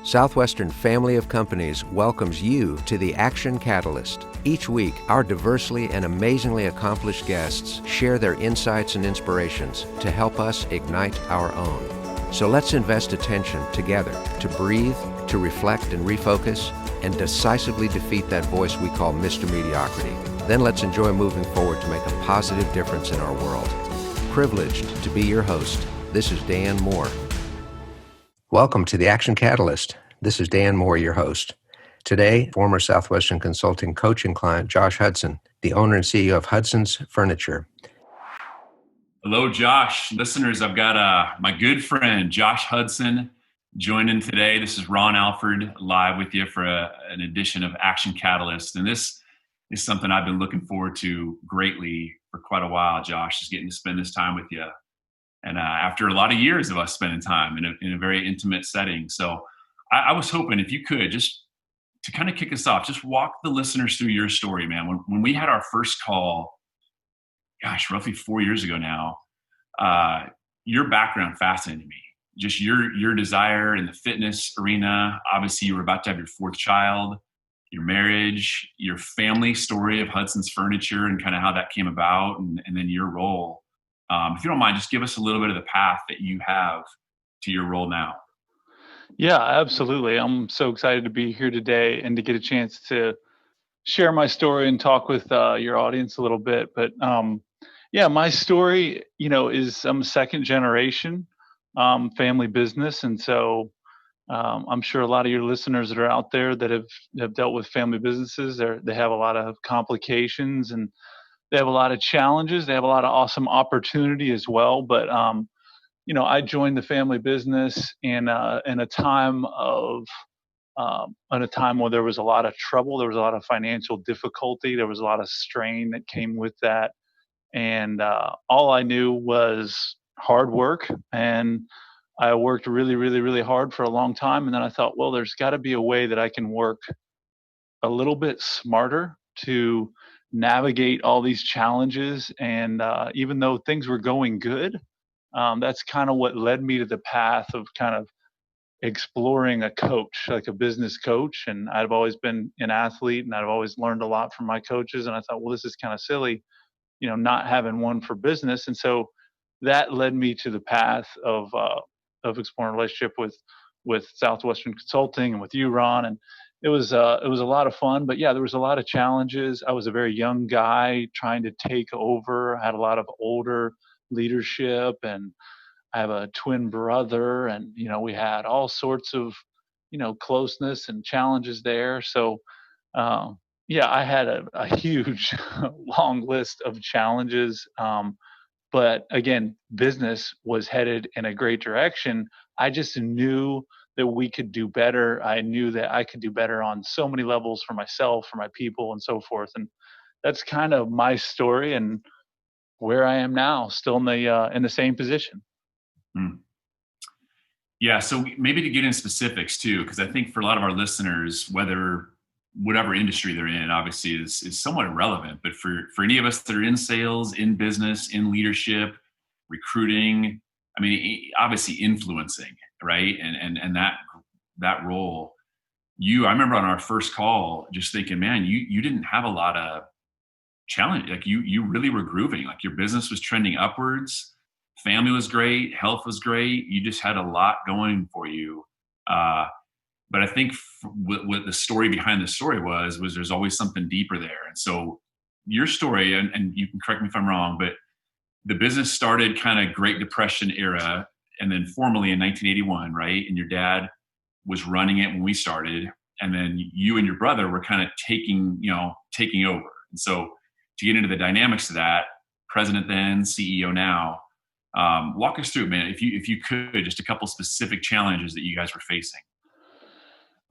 Southwestern Family of Companies welcomes you to the Action Catalyst. Each week, our diversely and amazingly accomplished guests share their insights and inspirations to help us ignite our own. So let's invest attention together to breathe, to reflect and refocus, and decisively defeat that voice we call Mr. Mediocrity. Then let's enjoy moving forward to make a positive difference in our world. Privileged to be your host, this is Dan Moore. Welcome to the Action Catalyst. This is Dan Moore, your host. Today, former Southwestern Consulting coaching client Josh Hudson, the owner and CEO of Hudsons Furniture. Hello, Josh. Listeners, I've got my good friend Josh Hudson joining today. This is Ron Alford live with you for an edition of Action Catalyst. And this is something I've been looking forward to greatly for quite a while, Josh, is getting to spend this time with you. And after a lot of years of us spending time in a very intimate setting. So I was hoping if you could, just to kind of kick us off, just walk the listeners through your story, man. When we had our first call, gosh, roughly 4 years ago now, your background fascinated me. Just your desire in the fitness arena. Obviously, you were about to have your fourth child, your marriage, your family story of Hudsons Furniture and kind of how that came about, and then your role. If you don't mind, just give us a little bit of the path that you have to your role now. Yeah, absolutely. I'm so excited to be here today and to get a chance to share my story and talk with your audience a little bit. But yeah, my story, is I'm second generation family business. And so I'm sure a lot of your listeners that are out there that have dealt with family businesses, they have a lot of complications and they have a lot of challenges. They have a lot of awesome opportunity as well. But, I joined the family business in a time where there was a lot of trouble. There was a lot of financial difficulty. There was a lot of strain that came with that. And all I knew was hard work. And I worked really, really, really hard for a long time. And then I thought, well, there's got to be a way that I can work a little bit smarter to navigate all these challenges. And even though things were going good, that's kind of what led me to the path of kind of exploring a coach, like a business coach. And I've always been an athlete and I've always learned a lot from my coaches. And I thought, well, this is kind of silly, not having one for business. And so that led me to the path of exploring a relationship with Southwestern Consulting and with you, Ron. And it was a lot of fun, but yeah, there was a lot of challenges. I was a very young guy trying to take over. I had a lot of older leadership, and I have a twin brother, and we had all sorts of closeness and challenges there. So yeah, I had a huge long list of challenges. But again, business was headed in a great direction. I just knew that we could do better. I knew that I could do better on so many levels for myself, for my people, and so forth. And that's kind of my story and where I am now, still in the same position. Hmm. Yeah. So maybe to get in specifics too, because I think for a lot of our listeners, whatever industry they're in, obviously is somewhat irrelevant. But for any of us that are in sales, in business, in leadership, recruiting, I mean, obviously influencing, right? And that role. I remember on our first call, just thinking, man, you didn't have a lot of challenge. Like you really were grooving. Like your business was trending upwards. Family was great. Health was great. You just had a lot going for you. But I think what the story behind the story was there's always something deeper there. And so your story, and you can correct me if I'm wrong, but the business started kind of Great Depression era, and then formally in 1981, right? And your dad was running it when we started, and then you and your brother were kind of taking over. And so to get into the dynamics of that, president then, CEO now, walk us through, man, if you could, just a couple specific challenges that you guys were facing.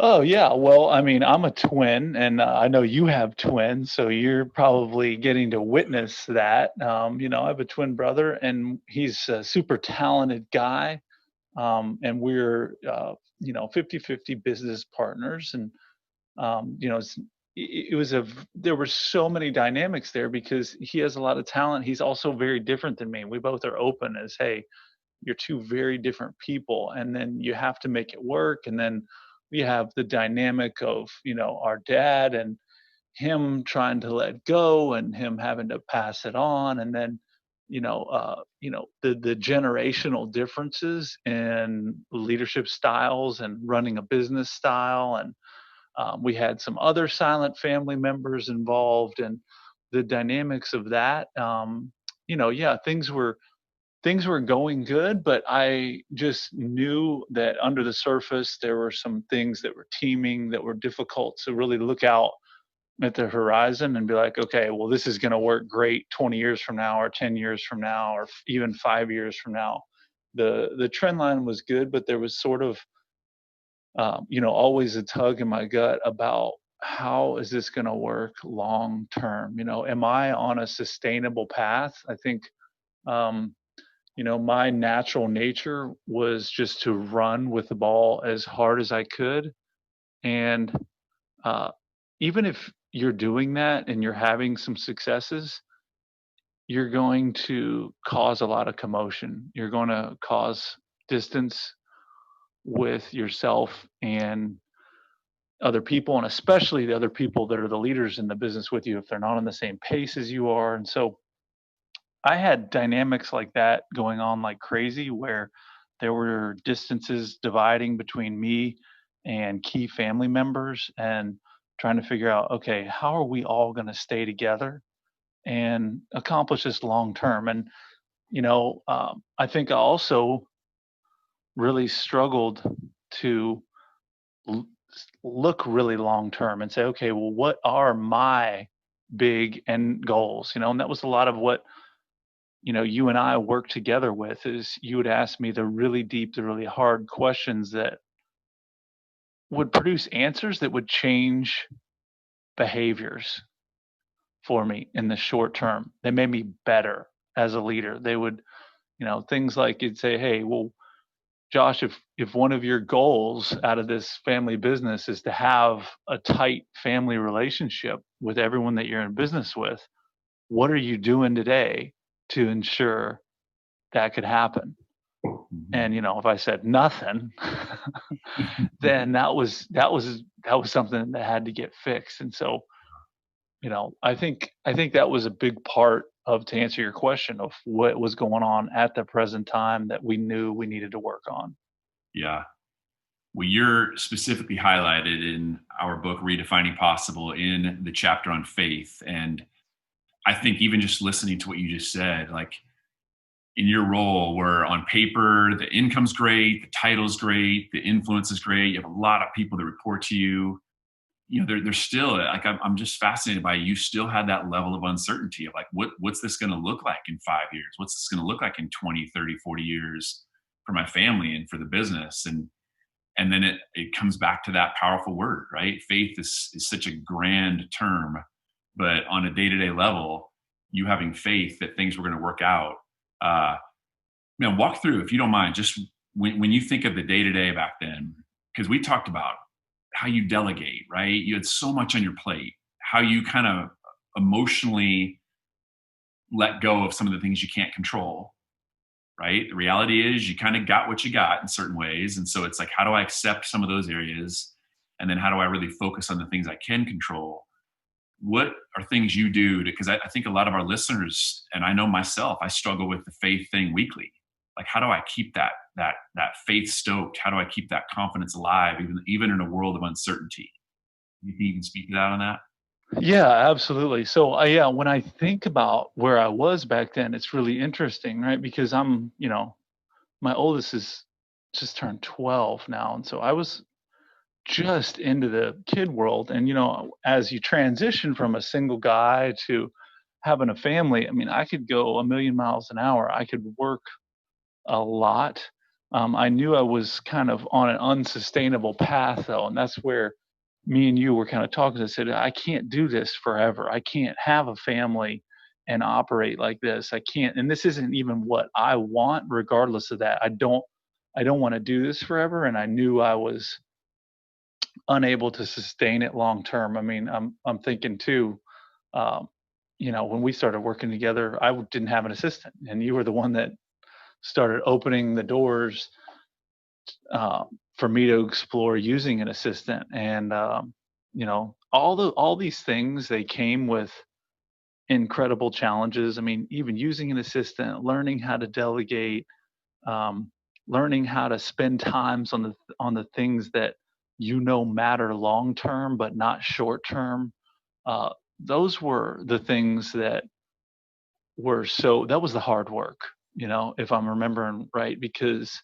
Oh, yeah. Well, I mean, I'm a twin, and I know you have twins, so you're probably getting to witness that. I have a twin brother, and he's a super talented guy, and we're, 50-50 business partners. And, there were so many dynamics there because he has a lot of talent. He's also very different than me. We both are open as, hey, you're two very different people, and then you have to make it work. And then we have the dynamic of, our dad and him trying to let go and him having to pass it on. And then, the generational differences in leadership styles and running a business style. And we had some other silent family members involved, and the dynamics of that. Yeah, things were going good, but I just knew that under the surface there were some things that were teeming that were difficult to really look out at the horizon and be like, okay, well, this is going to work great 20 years from now, or 10 years from now, or even 5 years from now. The trend line was good, but there was sort of always a tug in my gut about how is this going to work long term. Am I on a sustainable path? I think my natural nature was just to run with the ball as hard as I could. And even if you're doing that and you're having some successes, you're going to cause a lot of commotion. You're going to cause distance with yourself and other people, and especially the other people that are the leaders in the business with you, if they're not on the same pace as you are. And so I had dynamics like that going on like crazy, where there were distances dividing between me and key family members, and trying to figure out, okay, how are we all going to stay together and accomplish this long term? And, I think I also really struggled to look really long term and say, okay, well, what are my big end goals? And that was a lot of what you and I work together with. Is you would ask me the really deep, the really hard questions that would produce answers that would change behaviors for me in the short term. They made me better as a leader. They would, things like you'd say, hey, well, Josh, if one of your goals out of this family business is to have a tight family relationship with everyone that you're in business with, what are you doing today to ensure that could happen? And if I said nothing, then that was something that had to get fixed. And so, I think that was a big part of, to answer your question, of what was going on at the present time that we knew we needed to work on. Yeah. Well, you're specifically highlighted in our book, Redefining Possible, in the chapter on faith. And I think even just listening to what you just said, like in your role where on paper, the income's great, the title's great, the influence is great, you have a lot of people that report to you, they're still like, I'm just fascinated by you still had that level of uncertainty of like, what's this going to look like in 5 years? What's this going to look like in 20, 30, 40 years for my family and for the business? And then it comes back to that powerful word, right? Faith is such a grand term, but on a day-to-day level, you having faith that things were going to work out. Walk through, if you don't mind, just when you think of the day-to-day back then, because we talked about how you delegate, right? You had so much on your plate, how you kind of emotionally let go of some of the things you can't control, right? The reality is you kind of got what you got in certain ways. And so it's like, how do I accept some of those areas? And then how do I really focus on the things I can control? What are things you do? Because I think a lot of our listeners, and I know myself, I struggle with the faith thing weekly. Like, how do I keep that faith stoked? How do I keep that confidence alive, even in a world of uncertainty? You can speak to that on that? Yeah, absolutely. So, when I think about where I was back then, it's really interesting, right? Because I'm, my oldest is just turned 12 now. And so I was just into the kid world. And, as you transition from a single guy to having a family, I mean, I could go a million miles an hour. I could work a lot. I knew I was kind of on an unsustainable path, though. And that's where me and you were kind of talking. I said, I can't do this forever. I can't have a family and operate like this. I can't. And this isn't even what I want. Regardless of that, I don't want to do this forever. And I knew I was unable to sustain it long term. I mean, I'm thinking too, when we started working together, I didn't have an assistant, and you were the one that started opening the doors for me to explore using an assistant. And all these things, they came with incredible challenges. I mean, even using an assistant, learning how to delegate, um, learning how to spend times on the things that matter long term but not short term. Uh, those were the things that that was the hard work, if I'm remembering right, because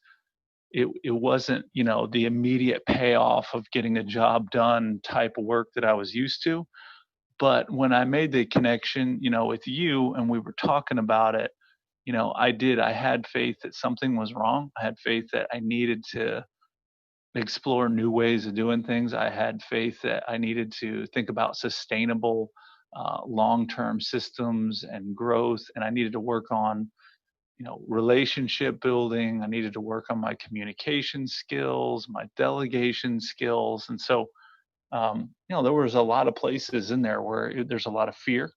it wasn't, the immediate payoff of getting a job done type of work that I was used to. But when I made the connection, with you, and we were talking about it, I had faith that something was wrong. I had faith that I needed to explore new ways of doing things. I had faith that I needed to think about sustainable, long-term systems and growth, and I needed to work on, relationship building. I needed to work on my communication skills, my delegation skills, and so, there was a lot of places in there where there's a lot of fear,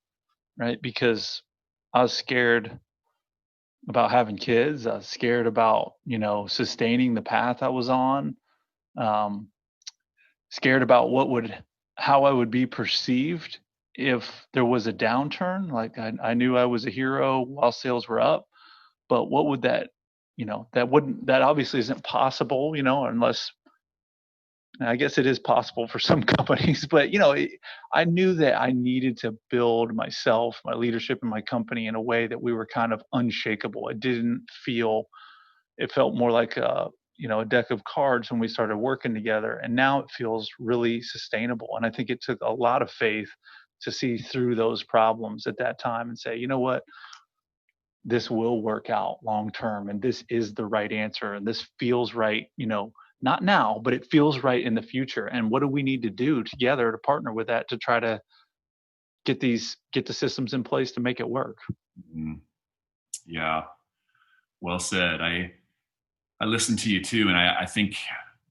right? Because I was scared about having kids. I was scared about, sustaining the path I was on. Um, Scared about how I would be perceived if there was a downturn. Like I knew I was a hero while sales were up, but what would that, that obviously isn't possible, unless, I guess it is possible for some companies, but I knew that I needed to build myself, my leadership, and my company in a way that we were kind of unshakable. It felt more like a deck of cards when we started working together, and now it feels really sustainable. And I think it took a lot of faith to see through those problems at that time and say, you know what, this will work out long term, and this is the right answer, and this feels right, not now, but it feels right in the future. And what do we need to do together to partner with that to try to get the systems in place to make it work? Mhm. Yeah, well said. I listen to you too, and I think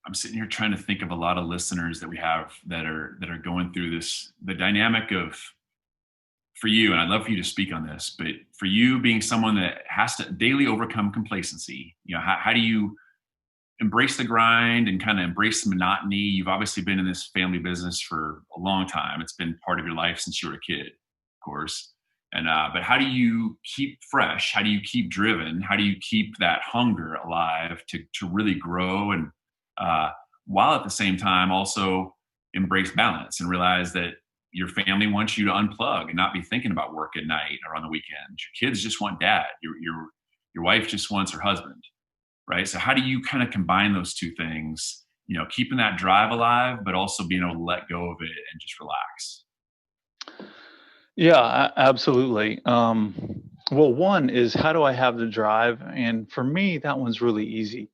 I'm sitting here trying to think of a lot of listeners that we have that are going through this, the dynamic of, for you, and I'd love for you to speak on this, but for you being someone that has to daily overcome complacency, how do you embrace the grind and kind of embrace the monotony? You've obviously been in this family business for a long time. It's been part of your life since you were a kid, of course. And but how do you keep fresh? How do you keep driven? How do you keep that hunger alive to really grow, and while at the same time also embrace balance and realize that your family wants you to unplug and not be thinking about work at night or on the weekends. Your kids just want dad. Your wife just wants her husband, right? So how do you kind of combine those two things, keeping that drive alive, but also being able to let go of it and just relax? Yeah, absolutely. Well, one is, how do I have the drive? And for me, that one's really easy.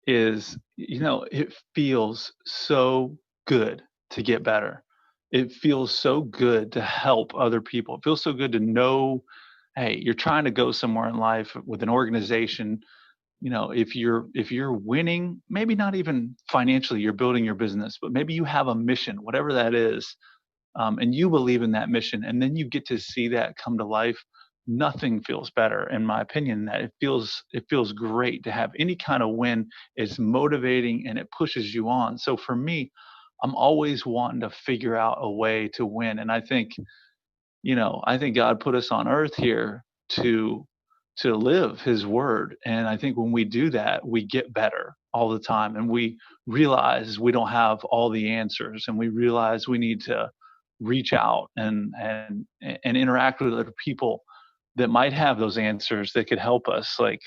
It feels so good to get better. It feels so good to help other people. It feels so good to know, hey, you're trying to go somewhere in life with an organization. If you're winning, maybe not even financially, you're building your business, but maybe you have a mission, whatever that is, and you believe in that mission, and then you get to see that come to life. Nothing feels better, in my opinion. That it feels great to have any kind of win. It's motivating and it pushes you on. So for me, I'm always wanting to figure out a way to win, and I think God put us on earth here to live his word. And I think when we do that, we get better all the time, and we realize we don't have all the answers, and we realize we need to reach out and interact with other people that might have those answers that could help us. Like,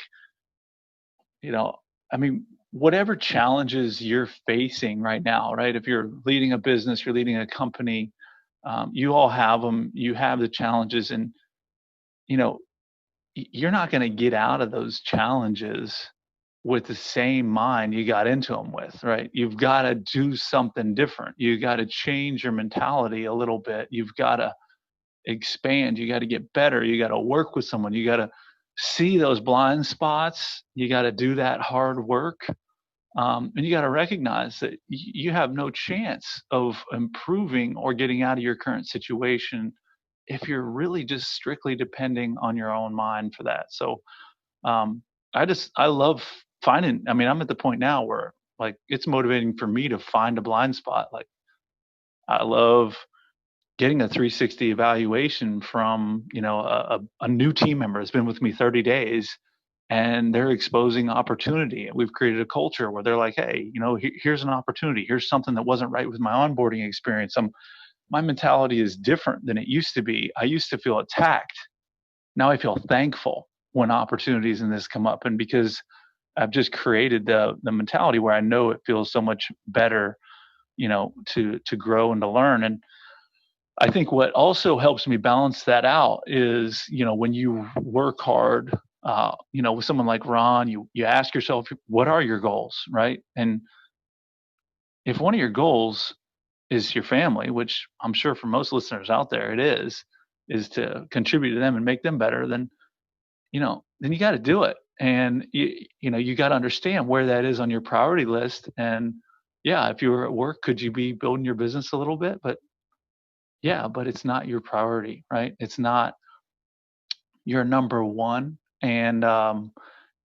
you know, I mean, whatever challenges you're facing right now, right? If you're leading a business, you're leading a company, you all have them. You have the challenges, and you know, you're not going to get out of those challenges with the same mind you got into them with, right? You've got to do something different. You got to change your mentality a little bit. You've got to expand. You got to get better. You got to work with someone. You got to see those blind spots. You got to do that hard work. And you got to recognize that you have no chance of improving or getting out of your current situation if you're really just strictly depending on your own mind for that. So I love finding. I mean, I'm at the point now where Like, it's motivating for me to find a blind spot. Like, I love getting a 360 evaluation from, a new team member that's been with me 30 days, and they're exposing opportunity. We've created a culture where they're like, hey, here's an opportunity. Here's something that wasn't right with my onboarding experience. My mentality is different than it used to be. I used to feel attacked. Now I feel thankful when opportunities in this come up. And because I've just created the mentality where I know it feels so much better, to grow and to learn. And I think what also helps me balance that out is, when you work hard, with someone like Ron, you ask yourself, what are your goals, right? And if one of your goals is your family, which I'm sure for most listeners out there it is to contribute to them and make them better, then you got to do it. And you got to understand where that is on your priority list. And yeah, if you were at work, could you be building your business a little bit? But yeah, but it's not your priority, right? It's not your number one. And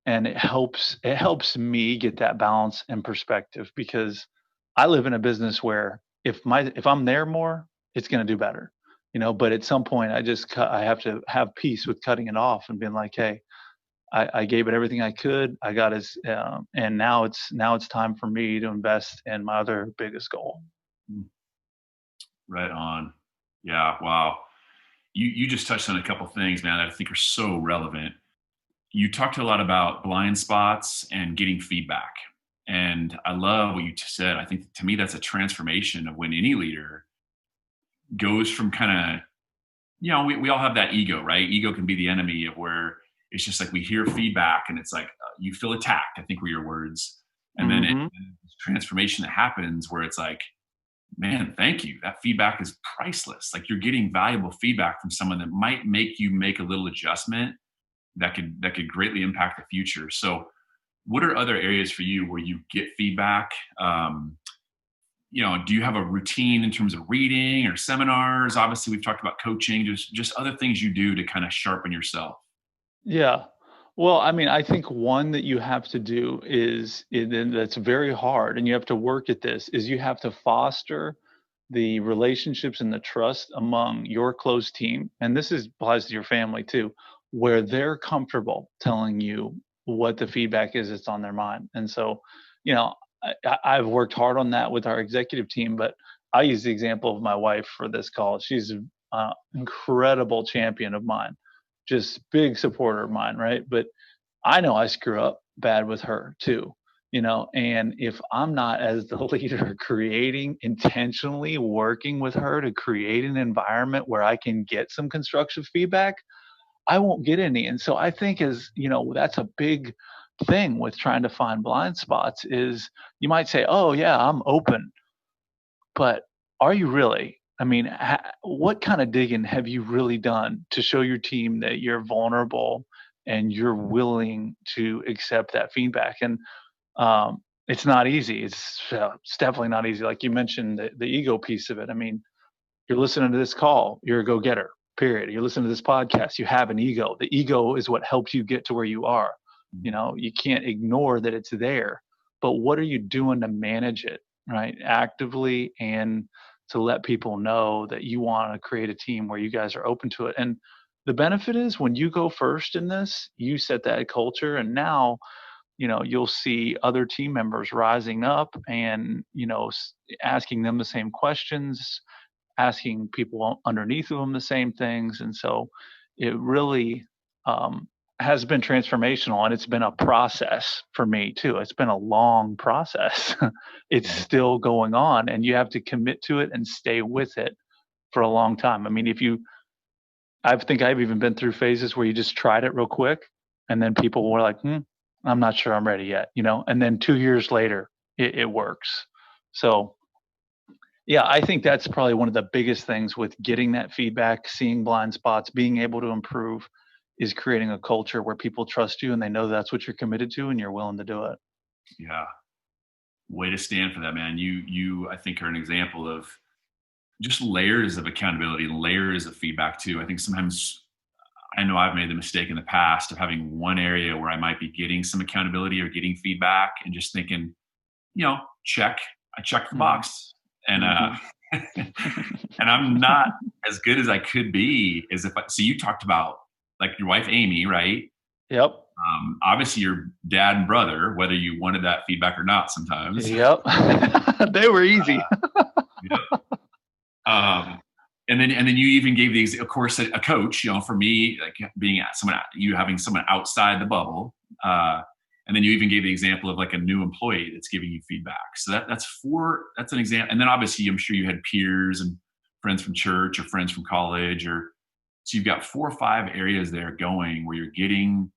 it helps me get that balance and perspective, because I live in a business where if I'm there more, it's going to do better, but at some point I have to have peace with cutting it off and being like, hey, I gave it everything I could. I got and now it's time for me to invest in my other biggest goal. Right on. Yeah. Wow. You just touched on a couple things, man, that I think are so relevant. You talked a lot about blind spots and getting feedback. And I love what you just said. I think to me, that's a transformation of when any leader goes from kind of, we all have that ego, right? Ego can be the enemy of where it's just like we hear feedback and it's like you feel attacked, I think were your words. And then it's transformation that happens where it's like, man, thank you. That feedback is priceless. Like you're getting valuable feedback from someone that might make you make a little adjustment that could greatly impact the future. So what are other areas for you where you get feedback? Do you have a routine in terms of reading or seminars? Obviously we've talked about coaching, just other things you do to kind of sharpen yourself. Yeah. Well, I mean, I think one that you have to do and that's very hard, and you have to work at this, is you have to foster the relationships and the trust among your close team. And this applies to your family too, where they're comfortable telling you what the feedback is that's on their mind. And so, I've worked hard on that with our executive team, but I use the example of my wife for this call. She's an incredible champion of mine, just big supporter of mine, right? But I know I screw up bad with her too, and if I'm not, as the leader, intentionally working with her to create an environment where I can get some constructive feedback, I won't get any. And so I think that's a big thing with trying to find blind spots is you might say, oh yeah, I'm open, but are you really? I mean, what kind of digging have you really done to show your team that you're vulnerable and you're willing to accept that feedback? And it's not easy. It's definitely not easy. Like you mentioned, the ego piece of it. I mean, you're listening to this call, you're a go-getter, period. You're listening to this podcast, you have an ego. The ego is what helps you get to where you are. You can't ignore that it's there, but what are you doing to manage it, right? Actively, and to let people know that you want to create a team where you guys are open to it. And the benefit is when you go first in this, you set that culture, and now, you'll see other team members rising up and, asking them the same questions, asking people underneath of them the same things. And so it really has been transformational, and it's been a process for me too. It's been a long process. It's still going on, and you have to commit to it and stay with it for a long time. I mean, I think I've even been through phases where you just tried it real quick, and then people were like, I'm not sure I'm ready yet, and then 2 years later, it works. So yeah, I think that's probably one of the biggest things with getting that feedback, seeing blind spots, being able to improve, is creating a culture where people trust you and they know that's what you're committed to and you're willing to do it. Yeah. Way to stand for that, man. You I think are an example of just layers of accountability and layers of feedback too. I think sometimes I know I've made the mistake in the past of having one area where I might be getting some accountability or getting feedback and just thinking, check. I checked the Mhm. box, and and I'm not as good as I could be. As if so you talked about like your wife Amy, right? Yep. Obviously your dad and brother, whether you wanted that feedback or not, sometimes. Yep. They were easy. Yep. And then you even gave these, of course, a coach. For me, like being having someone outside the bubble. And then you even gave the example of like a new employee that's giving you feedback. So that's an example. And then obviously, I'm sure you had peers and friends from church or friends from college, so you've got 4 or 5 areas there going where you're getting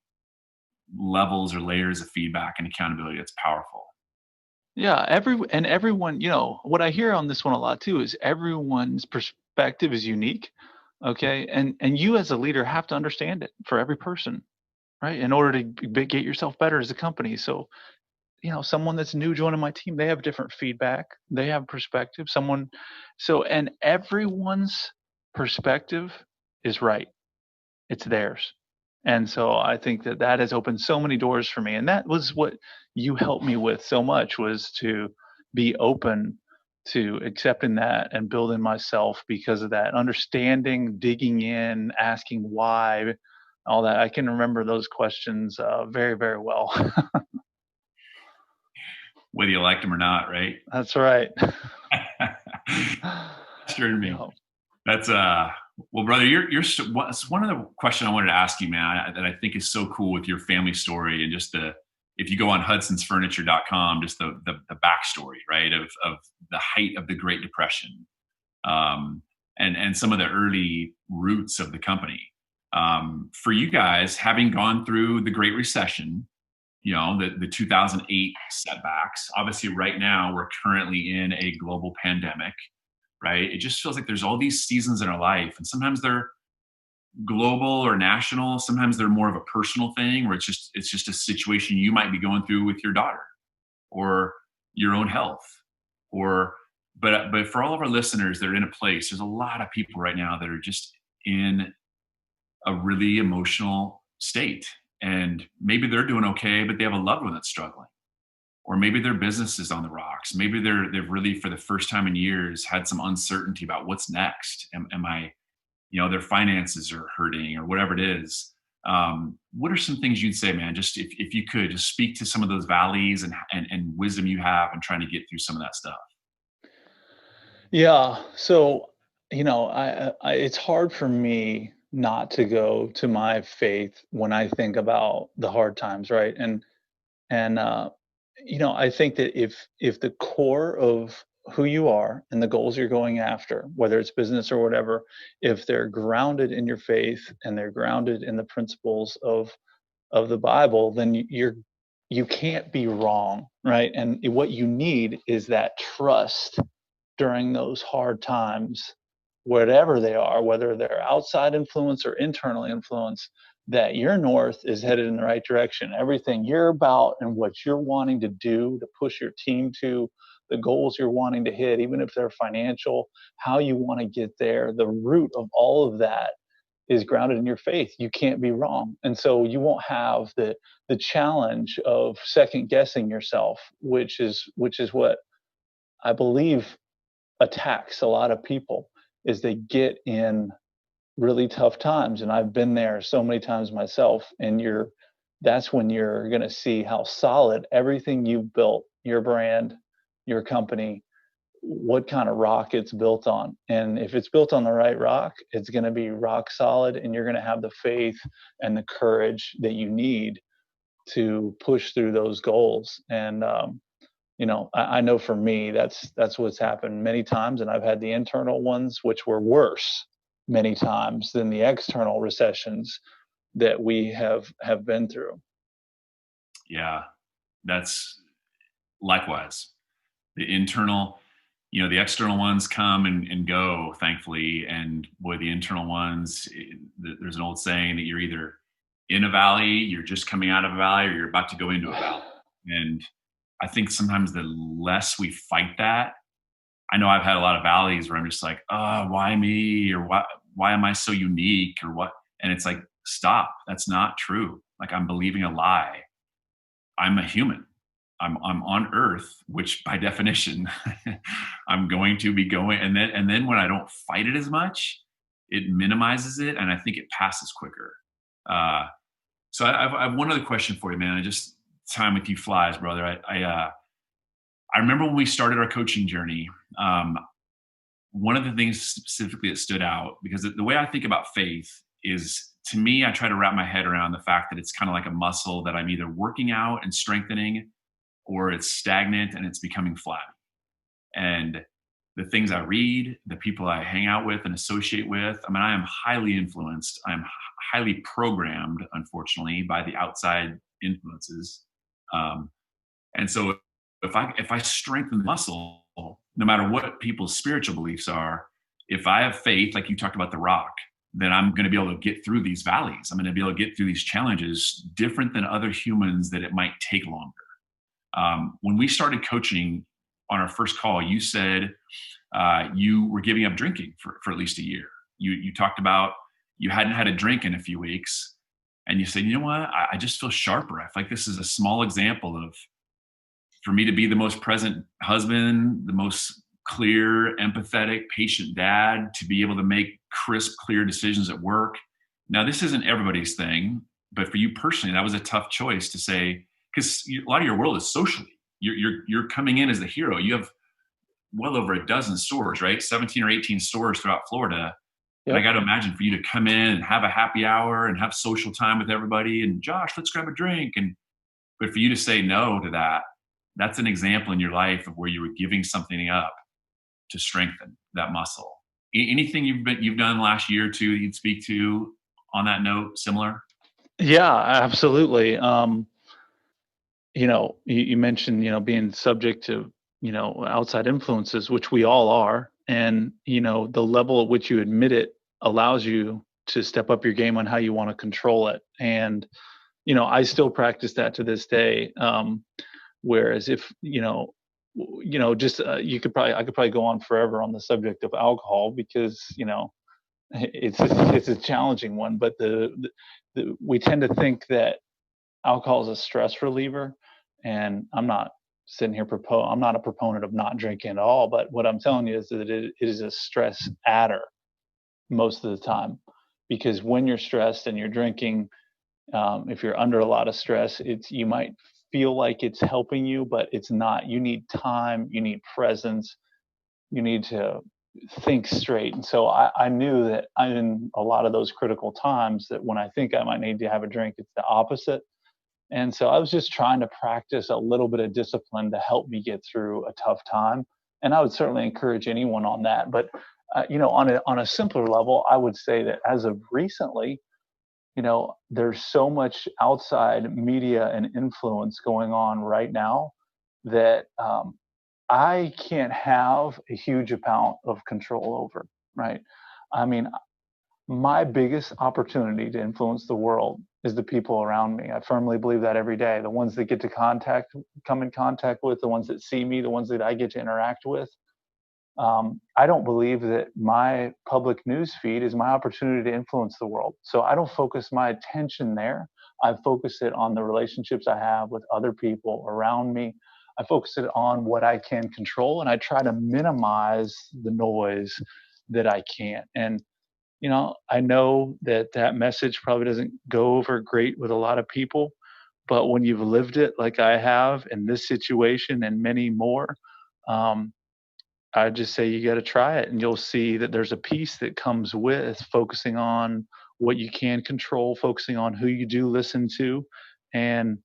levels or layers of feedback and accountability. That's powerful. Yeah, everyone, what I hear on this one a lot too is everyone's perspective is unique. Okay. And you as a leader have to understand it for every person, right? In order to get yourself better as a company. So, someone that's new joining my team, they have different feedback, they have perspective. And everyone's perspective is right. It's theirs. And so I think that has opened so many doors for me. And that was what you helped me with so much, was to be open to accepting that and building myself because of that, understanding, digging in, asking why, all that. I can remember those questions very, very well. Whether you liked them or not, right? That's right. Sure to me. Yeah. That's well, brother, it's one of the questions I wanted to ask you, man, that I think is so cool with your family story, and just if you go on hudsonsfurniture.com, just the backstory, right, of the height of the Great Depression, and some of the early roots of the company. For you guys, having gone through the Great Recession, the 2008 setbacks, obviously right now we're currently in a global pandemic, right? It just feels like there's all these seasons in our life, and sometimes they're global or national. Sometimes they're more of a personal thing where it's just a situation you might be going through with your daughter or your own health, but for all of our listeners that are in a place, there's a lot of people right now that are just in a really emotional state, and maybe they're doing okay, but they have a loved one that's struggling. Or maybe their business is on the rocks. Maybe they've really, for the first time in years, had some uncertainty about what's next. Am I, their finances are hurting or whatever it is. What are some things you'd say, man? Just if you could just speak to some of those valleys and wisdom you have in trying to get through some of that stuff. Yeah. So, it's hard for me not to go to my faith when I think about the hard times, right? And I think that if the core of who you are and the goals you're going after, whether it's business or whatever, if they're grounded in your faith and they're grounded in the principles of the Bible, then you can't be wrong, right? And what you need is that trust during those hard times, whatever they are, whether they're outside influence or internal influence, that your north is headed in the right direction. Everything you're about and what you're wanting to do to push your team to the goals you're wanting to hit, even if they're financial, how you want to get there, the root of all of that is grounded in your faith. You can't be wrong. And so you won't have the challenge of second guessing yourself, which is what I believe attacks a lot of people, is they get in really tough times. And I've been there so many times myself. And that's when you're going to see how solid everything you've built, your brand, your company, what kind of rock it's built on. And if it's built on the right rock, it's going to be rock solid, and you're going to have the faith and the courage that you need to push through those goals. And I know for me, that's what's happened many times, and I've had the internal ones which were worse many times than the external recessions that we have been through. Yeah, that's likewise. The internal, the external ones come and go, thankfully. And boy, the internal ones, there's an old saying that you're either in a valley, you're just coming out of a valley, or you're about to go into a valley. And I think sometimes the less we fight that, I know I've had a lot of valleys where I'm just like, oh, why me? Or why am I so unique? Or what? And it's like, stop. That's not true. Like, I'm believing a lie. I'm a human. I'm on earth, which by definition I'm going to be going. And then when I don't fight it as much, it minimizes it. And I think it passes quicker. So I have one other question for you, man. Time with you flies, brother. I remember when we started our coaching journey, one of the things specifically that stood out, because the way I think about faith is, to me, I try to wrap my head around the fact that it's kind of like a muscle that I'm either working out and strengthening, or it's stagnant and it's becoming flat. And the things I read, the people I hang out with and associate with, I mean, I am highly influenced. I'm highly programmed, unfortunately, by the outside influences. And so if I strengthen the muscle, no matter what people's spiritual beliefs are, if I have faith, like you talked about the rock, then I'm going to be able to get through these valleys. I'm going to be able to get through these challenges different than other humans that it might take longer. When we started coaching on our first call, you said you were giving up drinking for at least a year. You talked about you hadn't had a drink in a few weeks, and you said, you know what, I just feel sharper. I feel like this is a small example of, for me to be the most present husband, the most clear, empathetic, patient dad, to be able to make crisp, clear decisions at work. Now, this isn't everybody's thing, but for you personally, that was a tough choice to say, because a lot of your world is socially. You're coming in as the hero. You have well over a dozen stores, right? 17 or 18 stores throughout Florida. Yep. And I got to imagine for you to come in and have a happy hour and have social time with everybody, and Josh, let's grab a drink. But for you to say no to that, that's an example in your life of where you were giving something up to strengthen that muscle. Anything you've done last year or two that you'd speak to on that note, similar? Yeah, absolutely. You mentioned, being subject to, outside influences, which we all are. And, the level at which you admit it allows you to step up your game on how you want to control it. And, I still practice that to this day. Whereas if, I could probably go on forever on the subject of alcohol, because, it's a challenging one, but we tend to think that alcohol is a stress reliever, and I'm not sitting here I'm not a proponent of not drinking at all, but what I'm telling you is that it is a stress adder most of the time, because when you're stressed and you're drinking, if you're under a lot of stress, you might feel like it's helping you, but it's not. You need time, you need presence, you need to think straight. And so I knew that in a lot of those critical times, that when I think I might need to have a drink, it's the opposite. And so I was just trying to practice a little bit of discipline to help me get through a tough time. And I would certainly encourage anyone on that. But on a simpler level, I would say that as of recently, there's so much outside media and influence going on right now that I can't have a huge amount of control over, right? I mean, my biggest opportunity to influence the world is the people around me. I firmly believe that every day. The ones that get to come in contact with, the ones that see me, the ones that I get to interact with. I don't believe that my public news feed is my opportunity to influence the world. So I don't focus my attention there. I focus it on the relationships I have with other people around me. I focus it on what I can control, and I try to minimize the noise that I can. And, I know that message probably doesn't go over great with a lot of people, but when you've lived it like I have in this situation and many more, I just say you got to try it, and you'll see that there's a piece that comes with focusing on what you can control, focusing on who you do listen to, and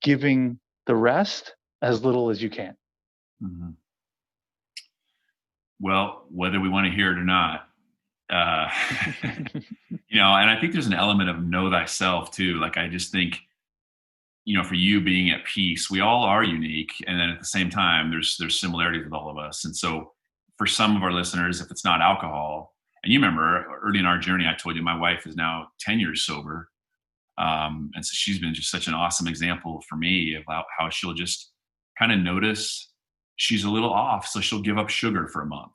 giving the rest as little as you can. Mm-hmm. Well, whether we want to hear it or not, and I think there's an element of know thyself too. Like, I just think, for you being at peace, we all are unique. And then at the same time, there's similarities with all of us. And so for some of our listeners, if it's not alcohol, and you remember early in our journey, I told you my wife is now 10 years sober. And so she's been just such an awesome example for me of how she'll just kind of notice she's a little off. So she'll give up sugar for a month.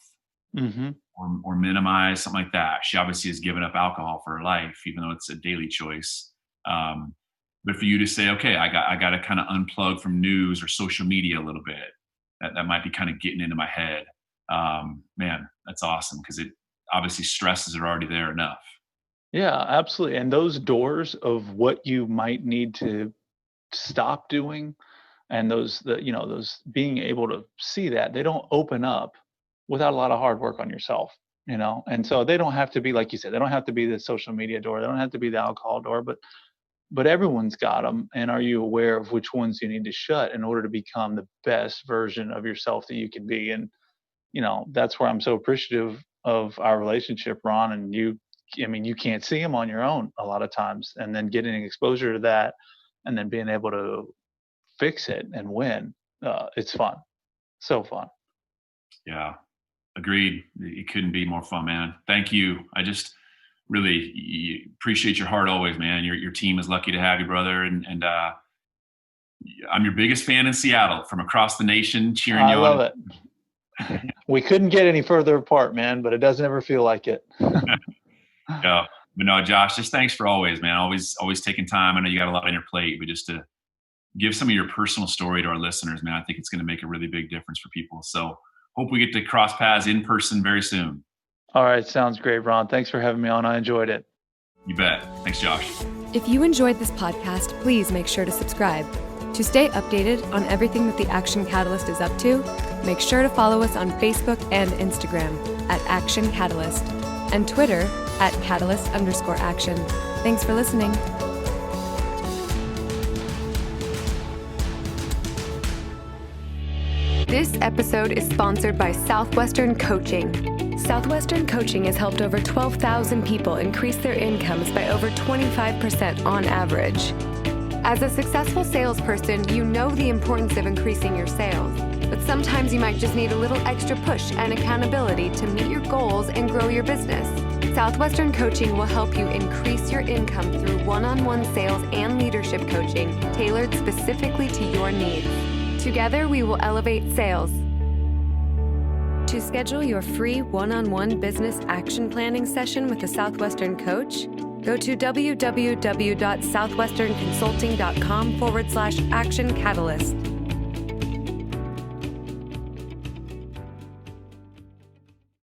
Mm-hmm. or minimize something like that. She obviously has given up alcohol for her life, even though it's a daily choice. But for you to say, okay, I got to kind of unplug from news or social media a little bit. That might be kind of getting into my head. Man, that's awesome, because it obviously stresses are already there enough. Yeah, absolutely. And those doors of what you might need to stop doing, and those being able to see that, they don't open up without a lot of hard work on yourself, and so they don't have to be, like you said, they don't have to be the social media door, they don't have to be the alcohol door, but everyone's got them. And are you aware of which ones you need to shut in order to become the best version of yourself that you can be? And that's where I'm so appreciative of our relationship, Ron. And you can't see them on your own a lot of times, and then getting exposure to that and then being able to fix it and win, it's fun. So fun. Yeah, agreed. It couldn't be more fun, man. Thank you. I just really appreciate your heart always, man. Your team is lucky to have you, brother. And I'm your biggest fan in Seattle, from across the nation, cheering you on. I love it. We couldn't get any further apart, man, but it doesn't ever feel like it. Yeah. But no, Josh, just thanks for always, man. Always taking time. I know you got a lot on your plate, but just to give some of your personal story to our listeners, man, I think it's going to make a really big difference for people. So hope we get to cross paths in person very soon. All right. Sounds great, Ron. Thanks for having me on. I enjoyed it. You bet. Thanks, Josh. If you enjoyed this podcast, please make sure to subscribe. To stay updated on everything that the Action Catalyst is up to, make sure to follow us on Facebook and Instagram at Action Catalyst, and Twitter at Catalyst_Action. Thanks for listening. This episode is sponsored by Southwestern Coaching. Southwestern Coaching has helped over 12,000 people increase their incomes by over 25% on average. As a successful salesperson, you know the importance of increasing your sales, but sometimes you might just need a little extra push and accountability to meet your goals and grow your business. Southwestern Coaching will help you increase your income through one-on-one sales and leadership coaching tailored specifically to your needs. Together, we will elevate sales. To schedule your free one-on-one business action planning session with a Southwestern coach, go to www.southwesternconsulting.com/action catalyst.